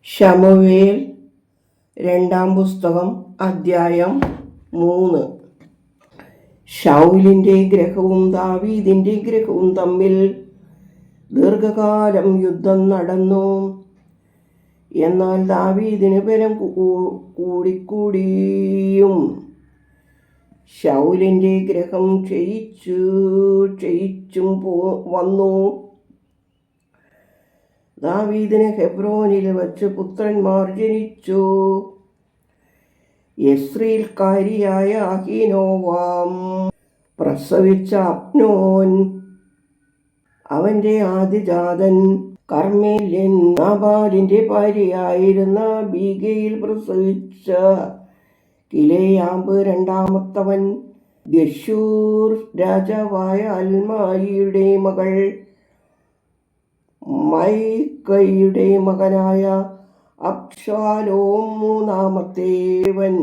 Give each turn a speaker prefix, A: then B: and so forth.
A: ശമൂവേൽ രണ്ടാം പുസ്തകം അധ്യായം 3. ശൗലിന്റെ ഗ്രഹവും ദാവീദിന്റെ ഗ്രഹവും തമ്മിൽ ദീർഘകാലം യുദ്ധം നടന്നു. എന്നാൽ ദാവീദിന് ബലം കൂടിക്കൂടിയും ശൗലിന്റെ ഗ്രഹം ക്ഷയിച്ചും വന്നു. ദാവീദിന് ഹെബ്രോനിൽ വച്ച് പുത്രന്മാർ ജനിച്ചു. യെസ്രീൽക്കാരിയായ അഹീനോവാം പ്രസവിച്ച അബ്നോൻ അവന്റെ ആദ്യജാതൻ. കർമ്മേല്യൻ നാബാലിന്റെ ഭാര്യയായിരുന്ന ബീഗയിൽ പ്രസവിച്ച കിലെയാബ് രണ്ടാമത്തവൻ. ഗെശൂർ രാജാവായ അൽമായിയുടെ മകൾ മൈക്കയുടെ മകനായ അബ്ശാലോം മൂന്നാമത്തേവൻ.